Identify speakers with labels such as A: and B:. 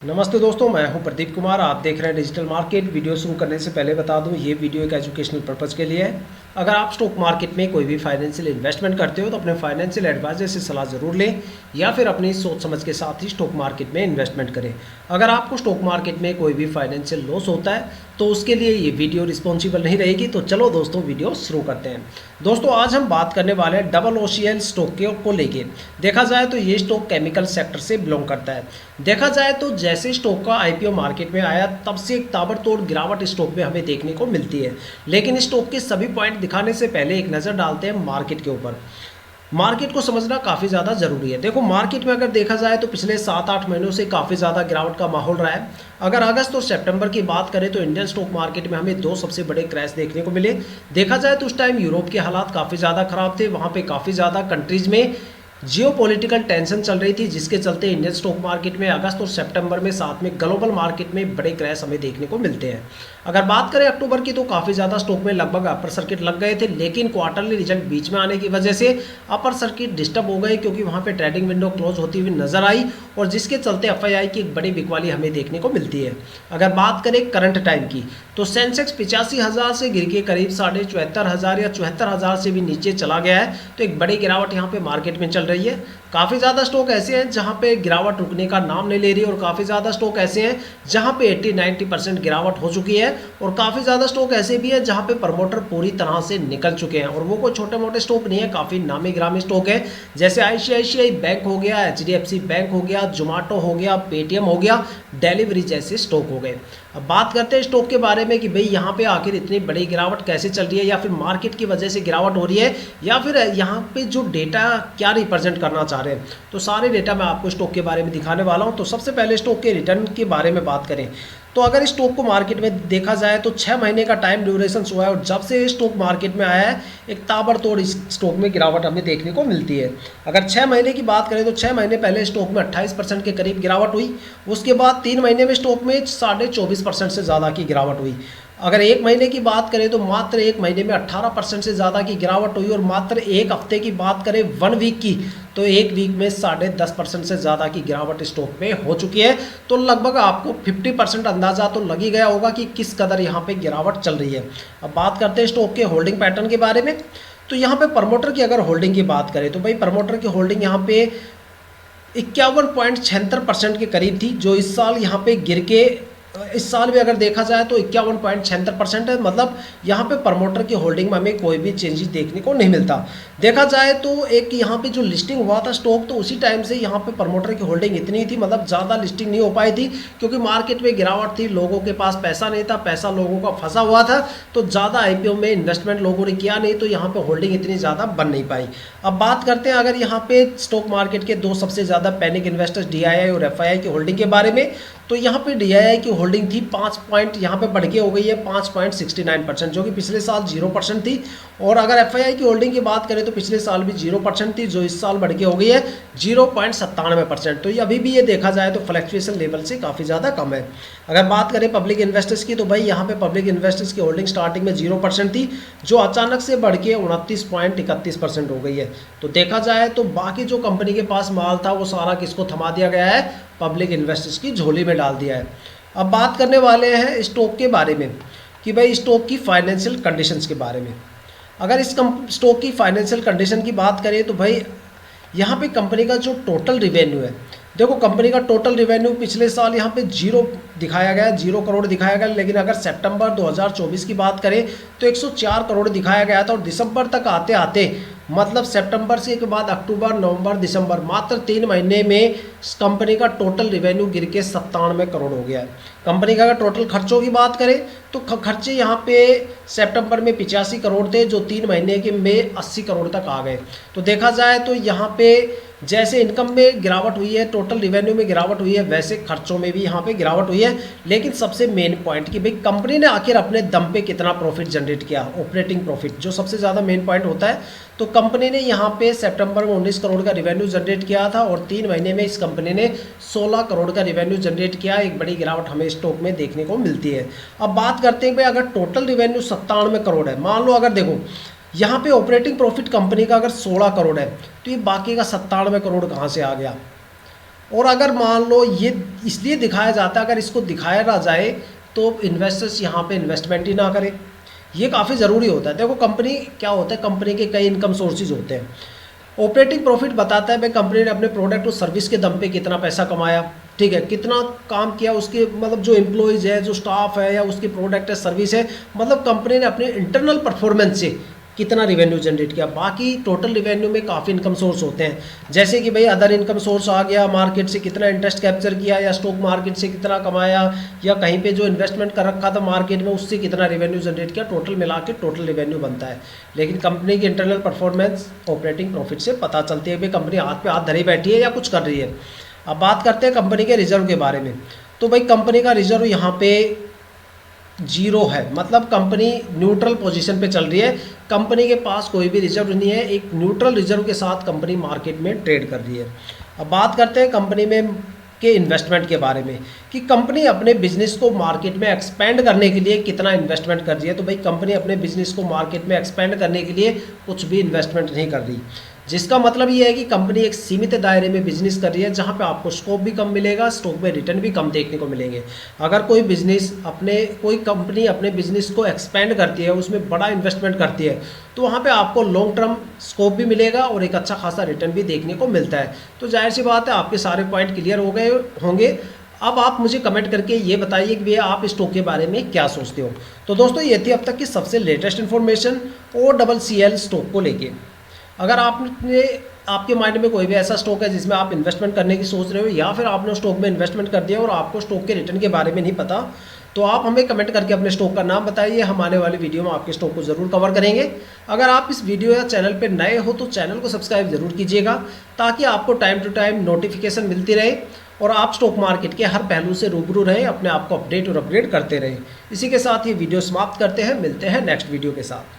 A: नमस्ते दोस्तों, मैं हूं प्रदीप कुमार। आप देख रहे हैं डिजिटल मार्केट। वीडियो शुरू करने से पहले बता दूं, ये वीडियो एक एजुकेशनल पर्पज़ के लिए है। अगर आप स्टॉक मार्केट में कोई भी फाइनेंशियल इन्वेस्टमेंट करते हो तो अपने फाइनेंशियल एडवाइजर से सलाह ज़रूर लें या फिर अपनी सोच समझ के साथ ही स्टॉक मार्केट में इन्वेस्टमेंट करें। अगर आपको स्टॉक मार्केट में कोई भी फाइनेंशियल लॉस होता है तो उसके लिए ये वीडियो रिस्पॉन्सिबल नहीं रहेगी। तो चलो दोस्तों, वीडियो शुरू करते हैं। दोस्तों, आज हम बात करने वाले हैं डबल ओशियल स्टॉक को लेके। देखा जाए तो ये स्टॉक केमिकल सेक्टर से बिलोंग करता है। देखा जाए तो जैसे स्टॉक का आईपीओ मार्केट में आया तब से एक ताबड़तोड़ गिरावट स्टॉक में हमें देखने को मिलती है। लेकिन स्टॉक के सभी पॉइंट दिखाने से पहले एक नज़र डालते हैं मार्केट के ऊपर। मार्केट को समझना काफ़ी ज़्यादा ज़रूरी है। देखो, मार्केट में अगर देखा जाए तो पिछले 7-8 महीनों से काफ़ी ज़्यादा गिरावट का माहौल रहा है। अगर अगस्त और सितंबर की बात करें तो इंडियन स्टॉक मार्केट में हमें दो सबसे बड़े क्रैश देखने को मिले। देखा जाए तो उस टाइम यूरोप के हालात काफ़ी ज़्यादा ख़राब थे। वहाँ पे काफ़ी ज़्यादा कंट्रीज़ में जियोपॉलिटिकल टेंशन चल रही थी, जिसके चलते इंडियन स्टॉक मार्केट में अगस्त और सितंबर में साथ में ग्लोबल मार्केट में बड़े क्रैश हमें देखने को मिलते हैं। अगर बात करें अक्टूबर की तो काफ़ी ज़्यादा स्टॉक में लगभग अपर सर्किट लग गए थे, लेकिन क्वार्टरली रिजल्ट बीच में आने की वजह से अपर सर्किट डिस्टर्ब हो गए, क्योंकि वहाँ पे ट्रेडिंग विंडो क्लोज होती हुई नजर आई और जिसके चलते एफआईआई की एक बड़ी बिकवाली हमें देखने को मिलती है। अगर बात करें करंट टाइम की तो सेंसेक्स 85,000 से गिर के करीब 74,500 या 74,000 से भी नीचे चला गया है। तो एक बड़ी गिरावट यहाँ पे मार्केट में चल रही है। काफ़ी ज़्यादा स्टॉक ऐसे हैं जहाँ पे गिरावट रुकने का नाम नहीं ले रही और काफ़ी ज़्यादा स्टॉक ऐसे हैं जहाँ पे 80-90% गिरावट हो चुकी है और काफ़ी ज़्यादा स्टॉक ऐसे भी हैं जहाँ पे प्रमोटर पूरी तरह से निकल चुके हैं। और वो कोई छोटे मोटे स्टॉक नहीं है, काफ़ी नामी गिरामी स्टॉक है, जैसे आईसीआईसीआई बैंक हो गया, एचडीएफसी बैंक हो गया, जोमेटो हो गया, पेटीएम हो गया, डिलीवरी जैसे स्टॉक हो गए। अब बात करते हैं स्टॉक के बारे में कि भाई यहाँ पे आखिर इतनी बड़ी गिरावट कैसे चल रही है, या फिर मार्केट की वजह से गिरावट हो रही है, या फिर यहाँ पे जो डेटा क्या रिप्रेजेंट करना चाह रहे हैं। तो सारे डेटा मैं आपको स्टॉक के बारे में दिखाने वाला हूँ। तो सबसे पहले स्टॉक के रिटर्न के बारे में बात करें तो अगर स्टॉक को मार्केट में देखा जाए तो 6 महीने का टाइम ड्यूरेशन हुआ है और जब से स्टॉक मार्केट में आया है एक ताबड़तोड़ इस स्टॉक में गिरावट हमें देखने को मिलती है। अगर 6 महीने की बात करें तो 6 महीने पहले स्टॉक में 28% के करीब गिरावट हुई। उसके बाद 3 महीने में स्टॉक में 24.5% से ज़्यादा की गिरावट हुई। अगर एक महीने की बात करें तो मात्र एक महीने में 18% से ज़्यादा की गिरावट हुई और मात्र एक हफ्ते की बात करें 1 वीक की तो एक वीक में 10.5% से ज़्यादा की गिरावट स्टॉक में हो चुकी है। तो लगभग आपको 50% अंदाज़ा तो लग ही गया होगा कि किस कदर यहाँ पे गिरावट चल रही है। अब बात करते हैं स्टॉक के होल्डिंग पैटर्न के बारे में। तो यहाँ पे प्रमोटर की अगर होल्डिंग की बात करें तो भाई प्रमोटर की होल्डिंग यहाँ पे 51.76% के करीब थी, जो इस साल यहाँ पे गिर के इस साल भी अगर देखा जाए तो 51.76% है। मतलब यहाँ पे प्रमोटर की होल्डिंग में हमें कोई भी चेंजेस देखने को नहीं मिलता। देखा जाए तो एक यहाँ पे जो लिस्टिंग हुआ था स्टॉक, तो उसी टाइम से यहाँ पे प्रमोटर की होल्डिंग इतनी थी, मतलब ज़्यादा लिस्टिंग नहीं हो पाई थी, क्योंकि मार्केट में गिरावट थी, लोगों के पास पैसा नहीं था, पैसा लोगों का फंसा हुआ था, तो ज़्यादा आईपीओ में इन्वेस्टमेंट लोगों ने किया नहीं, तो यहाँ पे होल्डिंग इतनी ज़्यादा बन नहीं पाई। अब बात करते हैं अगर यहाँ पे स्टॉक मार्केट के दो सबसे ज़्यादा पैनिक इन्वेस्टर्स डीआईआई और एफआईआई की होल्डिंग के बारे में। तो यहाँ पे डीआईआई की होल्डिंग थी 5 पॉइंट, यहाँ पे बढ़ के हो गई है 5.69%, जो कि पिछले साल 0% थी। और अगर एफआईआई की होल्डिंग की बात करें तो पिछले साल भी 0% थी, जो इस साल बढ़ के हो गई है 0.97%। तो ये अभी भी ये देखा जाए तो फ्लक्चुएशन लेवल से काफ़ी ज़्यादा कम है। अगर बात करें पब्लिक इन्वेस्टर्स की तो भाई यहाँ पे पब्लिक इन्वेस्टर्स की होल्डिंग स्टार्टिंग में 0% थी, जो अचानक से बढ़ के 29.31% हो गई है। तो देखा जाए तो बाकी जो कंपनी के पास माल था वो सारा किसको थमा दिया गया है, पब्लिक इन्वेस्टर्स की झोली में डाल दिया है। अब बात करने वाले हैं स्टॉक के बारे में कि भाई स्टॉक की फाइनेंशियल कंडीशंस के बारे में। अगर इस स्टॉक की फाइनेंशियल कंडीशन की बात करें तो भाई यहाँ पे कंपनी का जो टोटल रिवेन्यू है, देखो कंपनी का टोटल रिवेन्यू पिछले साल यहाँ पे 0 दिखाया गया, 0 करोड़ दिखाया गया। लेकिन अगर सितंबर 2024 की बात करें तो 104 करोड़ दिखाया गया था और दिसंबर तक आते आते मतलब सितंबर से के बाद अक्टूबर, नवंबर, दिसंबर, मात्र 3 महीने में कंपनी का टोटल रिवेन्यू गिर के 97 करोड़ हो गया है। कंपनी का अगर टोटल खर्चों की बात करें तो खर्चे यहाँ पे सितंबर में 85 करोड़ थे, जो 3 महीने के में 80 करोड़ तक आ गए। तो देखा जाए तो यहाँ पे जैसे इनकम में गिरावट हुई है, टोटल रिवेन्यू में गिरावट हुई है, वैसे खर्चों में भी यहाँ पे गिरावट हुई है। लेकिन सबसे मेन पॉइंट कि भाई कंपनी ने आखिर अपने दम पे कितना प्रॉफिट जनरेट किया, ऑपरेटिंग प्रॉफिट जो सबसे ज़्यादा मेन पॉइंट होता है। तो कंपनी ने यहाँ पे सितंबर में 19 करोड़ का रिवेन्यू जनरेट किया था और 3 महीने में इस कंपनी ने 16 करोड़ का रिवेन्यू जनरेट किया। एक बड़ी गिरावट हमें स्टॉक में देखने को मिलती है। अब बात करते हैं भाई अगर टोटल रिवेन्यू 97 करोड़ है, मान लो अगर देखो यहाँ पे ऑपरेटिंग प्रॉफिट कंपनी का अगर 16 करोड़ है तो ये बाकी का 97 करोड़ कहाँ से आ गया। और अगर मान लो ये इसलिए दिखाया जाता है, अगर इसको दिखाया ना जाए तो इन्वेस्टर्स यहाँ पे इन्वेस्टमेंट ही ना करें। ये काफ़ी ज़रूरी होता है। देखो कंपनी क्या होता है, कंपनी के कई इनकम सोर्सेज होते हैं। ऑपरेटिंग प्रॉफिट बताता है भाई कंपनी ने अपने प्रोडक्ट और सर्विस के दम पे कितना पैसा कमाया, ठीक है, कितना काम किया, उसके मतलब जो एम्प्लॉयज़ है, जो स्टाफ है, या उसकी प्रोडक्ट है, सर्विस है, मतलब कंपनी ने अपने इंटरनल परफॉर्मेंस से कितना रिवेन्यू जनरेट किया। बाकी टोटल रिवेन्यू में काफ़ी इनकम सोर्स होते हैं, जैसे कि भाई अदर इनकम सोर्स आ गया, मार्केट से कितना इंटरेस्ट कैप्चर किया, या स्टॉक मार्केट से कितना कमाया, या कहीं पे जो इन्वेस्टमेंट कर रखा था मार्केट में उससे कितना रिवेन्यू जनरेट किया। टोटल मिला के टोटल रिवेन्यू बनता है। लेकिन कंपनी की इंटरनल परफॉर्मेंस ऑपरेटिंग प्रॉफिट से पता चलती है भाई कंपनी हाथ पे हाथ धरी बैठी है या कुछ कर रही है। अब बात करते हैं कंपनी के रिजर्व के बारे में। तो भाई कंपनी का रिजर्व यहाँ पे 0 है, मतलब कंपनी न्यूट्रल पोजीशन पे चल रही है। कंपनी के पास कोई भी रिजर्व नहीं है, एक न्यूट्रल रिजर्व के साथ कंपनी मार्केट में ट्रेड कर रही है। अब बात करते हैं कंपनी में के इन्वेस्टमेंट के बारे में कि कंपनी अपने बिजनेस को मार्केट में एक्सपेंड करने के लिए कितना इन्वेस्टमेंट कर रही है। तो भाई कंपनी अपने बिजनेस को मार्केट में एक्सपेंड करने के लिए कुछ भी इन्वेस्टमेंट नहीं कर रही, जिसका मतलब ये है कि कंपनी एक सीमित दायरे में बिजनेस कर रही है, जहां पे आपको स्कोप भी कम मिलेगा, स्टॉक में रिटर्न भी कम देखने को मिलेंगे। अगर कोई कंपनी अपने बिजनेस को एक्सपेंड करती है, उसमें बड़ा इन्वेस्टमेंट करती है, तो वहाँ पे आपको लॉन्ग टर्म स्कोप भी मिलेगा और एक अच्छा खासा रिटर्न भी देखने को मिलता है। तो जाहिर सी बात है आपके सारे पॉइंट क्लियर हो गए होंगे। अब आप मुझे कमेंट करके ये बताइए कि भैया आप स्टॉक के बारे में क्या सोचते हो। तो दोस्तों ये थी अब तक की सबसे लेटेस्ट इन्फॉर्मेशन OCCL स्टॉक को लेके। अगर आपके माइंड में कोई भी ऐसा स्टॉक है जिसमें आप इन्वेस्टमेंट करने की सोच रहे हो, या फिर आपने स्टॉक में इन्वेस्टमेंट कर दिया और आपको स्टॉक के रिटर्न के बारे में नहीं पता, तो आप हमें कमेंट करके अपने स्टॉक का नाम बताइए। हम आने वाली वीडियो में आपके स्टॉक को ज़रूर कवर करेंगे। अगर आप इस वीडियो या चैनल पर नए हो तो चैनल को सब्सक्राइब ज़रूर कीजिएगा, ताकि आपको टाइम टू टाइम नोटिफिकेशन मिलती रहे और आप स्टॉक मार्केट के हर पहलू से रूबरू रहें, अपने आप को अपडेट और अपग्रेड करते रहें। इसी के साथ ये वीडियो समाप्त करते हैं, मिलते हैं नेक्स्ट वीडियो के साथ।